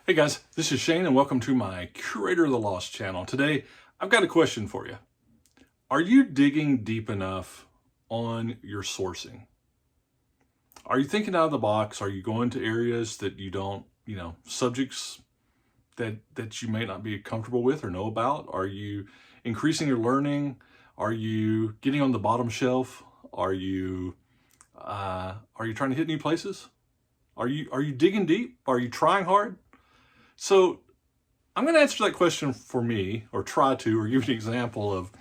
Hey guys, this is Shane and welcome to my Curator of the Lost channel. Today, I've got a question for you. Are you digging deep enough on your sourcing? Are you thinking out of the box? Are you going to areas that you don't, subjects that you may not be comfortable with or know about? Are you increasing your learning? Are you getting on the bottom shelf? Are you trying to hit new places? Are you digging deep? Are you trying hard? So I'm going to answer that question for me, or try to, or give you an example of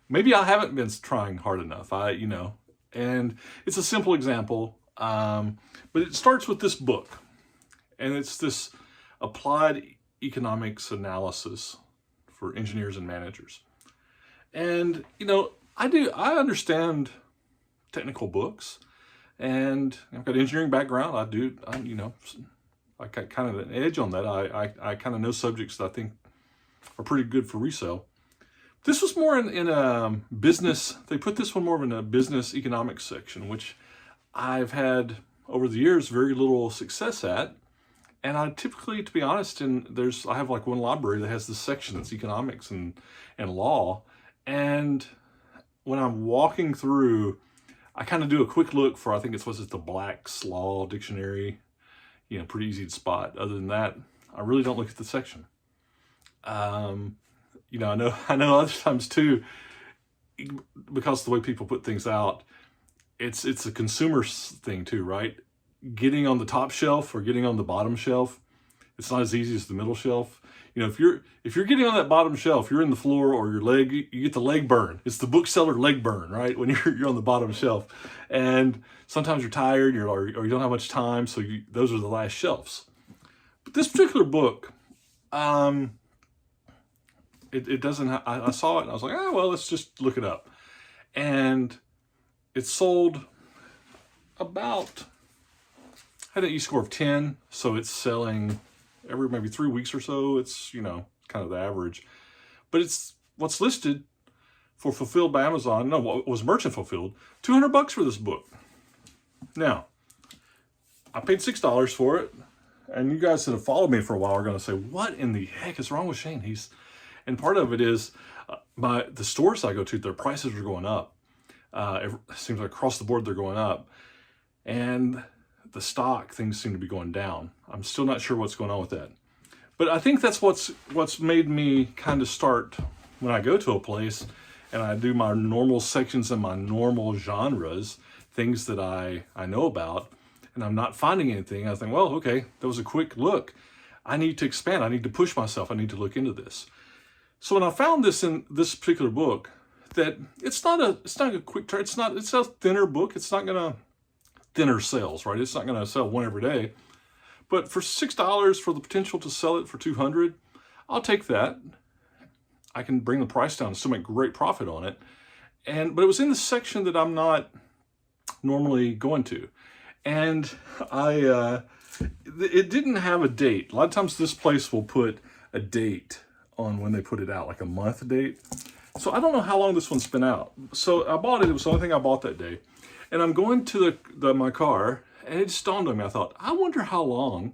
maybe I haven't been trying hard enough. And it's a simple example, but it starts with this book, and it's this applied economics analysis for engineers and managers. And I understand technical books, and I've got an engineering background. I got kind of an edge on that. I kind of know subjects that I think are pretty good for resale. This was more in a business. They put this one more in a business economics section, which I've had over the years very little success at. And I typically, to be honest, I have like one library that has this section that's economics and law. And when I'm walking through, I kind of do a quick look for, I think it's the Black's Law Dictionary. Pretty easy to spot. Other than that, I really don't look at the section. I know other times too, because of the way people put things out, it's a consumer thing too, right? Getting on the top shelf or getting on the bottom shelf, it's not as easy as the middle shelf. If you're getting on that bottom shelf, you're in the floor, or your leg, you get the leg burn. It's the bookseller leg burn, right? When you're on the bottom shelf, and sometimes you're tired, or you don't have much time, so those are the last shelves. But this particular book, it doesn't. I saw it and I was like, oh well, let's just look it up, and it sold about, had an E-score of 10, so it's selling every maybe 3 weeks or so. It's, kind of the average. But it's what's listed for fulfilled by Amazon. No, what was merchant fulfilled, $200 for this book. Now, I paid $6 for it, and you guys that have followed me for a while are going to say, what in the heck is wrong with Shane? And part of it is the stores I go to, their prices are going up. It seems like across the board they're going up. And the stock, things seem to be going down. I'm still not sure what's going on with that. But I think that's what's made me kind of start, when I go to a place and I do my normal sections and my normal genres, things that I know about, and I'm not finding anything, I think, well, okay, that was a quick look. I need to expand. I need to push myself. I need to look into this. So when I found this in this particular book, that it's not a quick turn. It's a thinner book. It's not going to thinner sales, right? It's not going to sell one every day. But for $6, for the potential to sell it for $200, I'll take that. I can bring the price down and still make great profit on it. But it was in the section that I'm not normally going to. And it didn't have a date. A lot of times this place will put a date on when they put it out, like a month date. So I don't know how long this one's been out. So I bought it. It was the only thing I bought that day. And I'm going to my car, and it just dawned on me. I thought, I wonder how long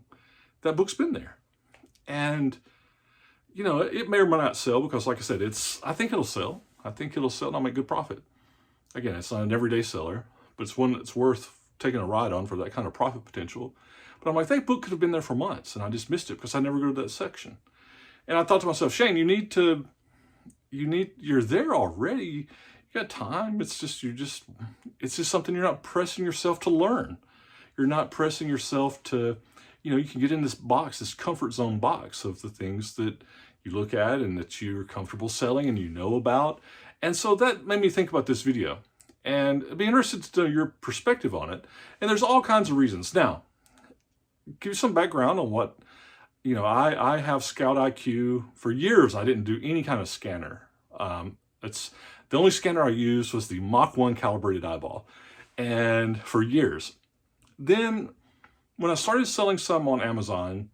that book's been there. And, it may or may not sell, because like I said, I think it'll sell. I think it'll sell and I'll make good profit. Again, it's not an everyday seller, but it's one that's worth taking a ride on for that kind of profit potential. But I'm like, that book could have been there for months, and I just missed it because I never go to that section. And I thought to myself, Shane, you're there already. You got time. It's just something you're not pressing yourself to learn. You're not pressing yourself to, you can get in this box, this comfort zone box of the things that you look at and that you're comfortable selling and you know about. And so that made me think about this video, and I'd be interested to know your perspective on it. And there's all kinds of reasons. Now, give you some background on what, I have Scout IQ. For years, I didn't do any kind of scanner. The only scanner I used was the Mach 1 calibrated eyeball, and for years. Then when I started selling some on Amazon,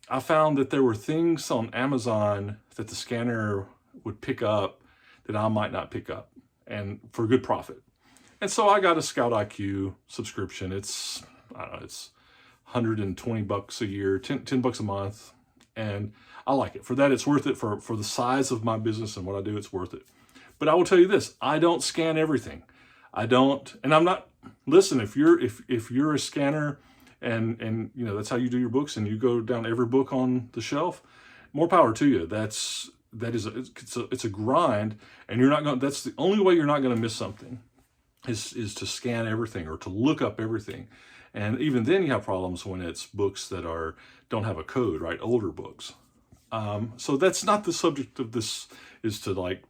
I found that there were things on Amazon that the scanner would pick up that I might not pick up, and for good profit. And so I got a Scout IQ subscription. It's $120 a year, $10 a month, And I like it. For that, it's worth it. For the size of my business and what I do, it's worth it. But I will tell you this, I don't scan everything. I don't, and I'm not, listen, if you're a scanner and you know, that's how you do your books and you go down every book on the shelf, more power to you. It's a grind, and you're not going, that's the only way you're not going to miss something is to scan everything or to look up everything. And even then you have problems when it's books that don't have a code, right? Older books. So that's not the subject of this, is to like,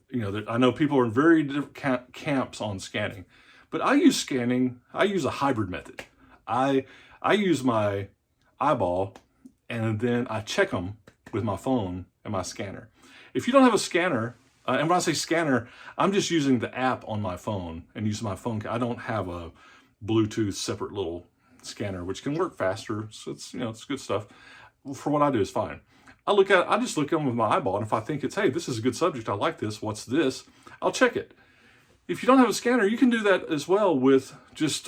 you know, I know people are in very different camps on scanning, but I use scanning. I use a hybrid method. I use my eyeball and then I check them with my phone and my scanner. If you don't have a scanner, and when I say scanner, I'm just using the app on my phone and using my phone. I don't have a Bluetooth separate little scanner, which can work faster. So it's, you know, it's good stuff. For what I do is fine. I just look at them with my eyeball, and if I think it's, hey, this is a good subject, I like this, what's this? I'll check it. If you don't have a scanner, you can do that as well with just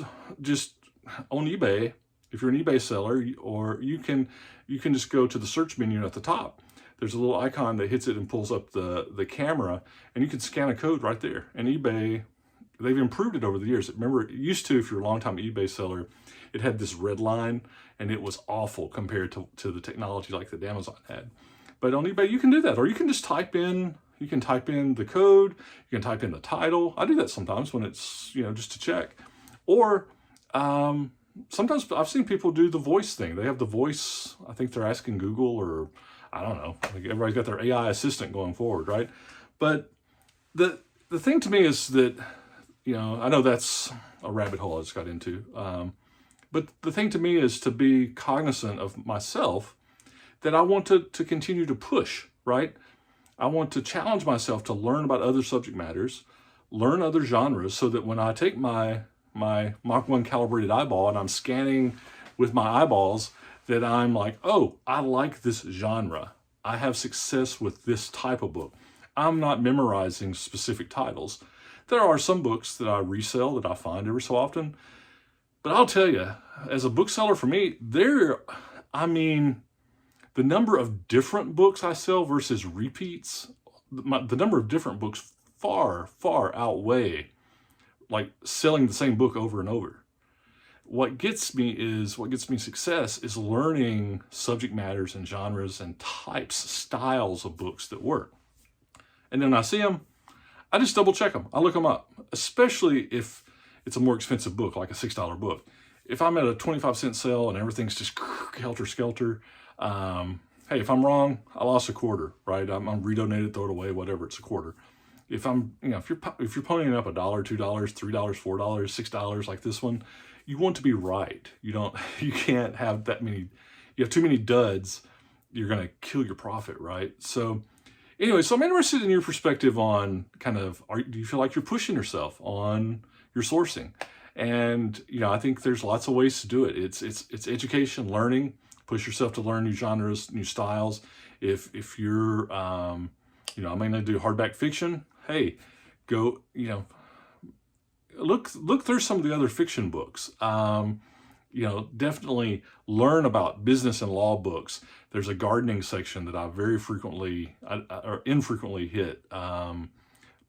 on eBay. If you're an eBay seller, or you can just go to the search menu at the top. There's a little icon that hits it and pulls up the camera, and you can scan a code right there. And eBay, they've improved it over the years. Remember, it used to, if you're a long-time eBay seller, it had this red line, and it was awful compared to the technology like that Amazon had. But on eBay, you can do that, or you can just type in the code, you can type in the title. I do that sometimes when it's, you know, just to check. Or sometimes I've seen people do the voice thing. They have the voice, I think they're asking Google, or I don't know. Like everybody's got their AI assistant going forward, right? But the thing to me is that, you know, I know that's a rabbit hole I just got into. But the thing to me is to be cognizant of myself, that I want to continue to push, right? I want to challenge myself to learn about other subject matters, learn other genres, so that when I take my Mach 1 calibrated eyeball and I'm scanning with my eyeballs, that I'm like, oh, I like this genre. I have success with this type of book. I'm not memorizing specific titles. There are some books that I resell that I find every so often. But I'll tell you, as a bookseller for me, the number of different books I sell versus repeats, the number of different books far, far outweigh like selling the same book over and over. What gets me success is learning subject matters and genres and types, styles of books that work. And then I see them, I just double check them. I look them up, especially if it's a more expensive book, like a $6 book. If I'm at a 25-cent sale and everything's just helter-skelter, hey, if I'm wrong, I lost a quarter, right? I'm redonate it, throw it away, whatever, it's a quarter. If I'm, you know, if you're ponying up $1, $2, $3, $4, $6 like this one, you want to be right. You can't have that many, you have too many duds, you're going to kill your profit, right? So anyway, so I'm interested in your perspective on kind of, do you feel like you're pushing yourself on your sourcing? And, you know, I think there's lots of ways to do it. It's education, learning, push yourself to learn new genres, new styles. If you're, you know, I'm going to do hardback fiction. Hey, go, you know, look through some of the other fiction books. You know, definitely learn about business and law books. There's a gardening section that I very frequently or infrequently hit.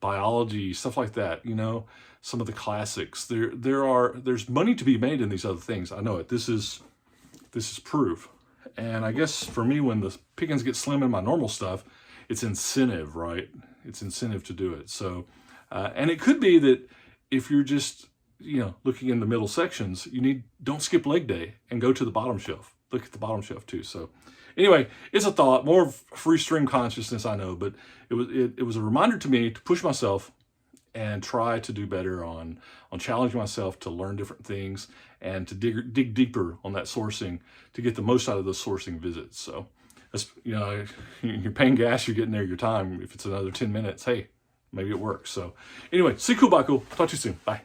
Biology, stuff like that, you know, some of the classics. There's money to be made in these other things. I know it. This is proof. And I guess for me, when the pickings get slim in my normal stuff, it's incentive, right? It's incentive to do it. So, and it could be that if you're just, you know, looking in the middle sections, don't skip leg day and go to the bottom shelf. Look at the bottom shelf too. So anyway, it's a thought, more of free stream consciousness, I know, but it was a reminder to me to push myself and try to do better on challenging myself to learn different things and to dig deeper on that sourcing to get the most out of those sourcing visits. So, you know, you're paying gas, you're getting there your time. If it's another 10 minutes, hey, maybe it works. So anyway, see you cool, bye cool. Talk to you soon. Bye.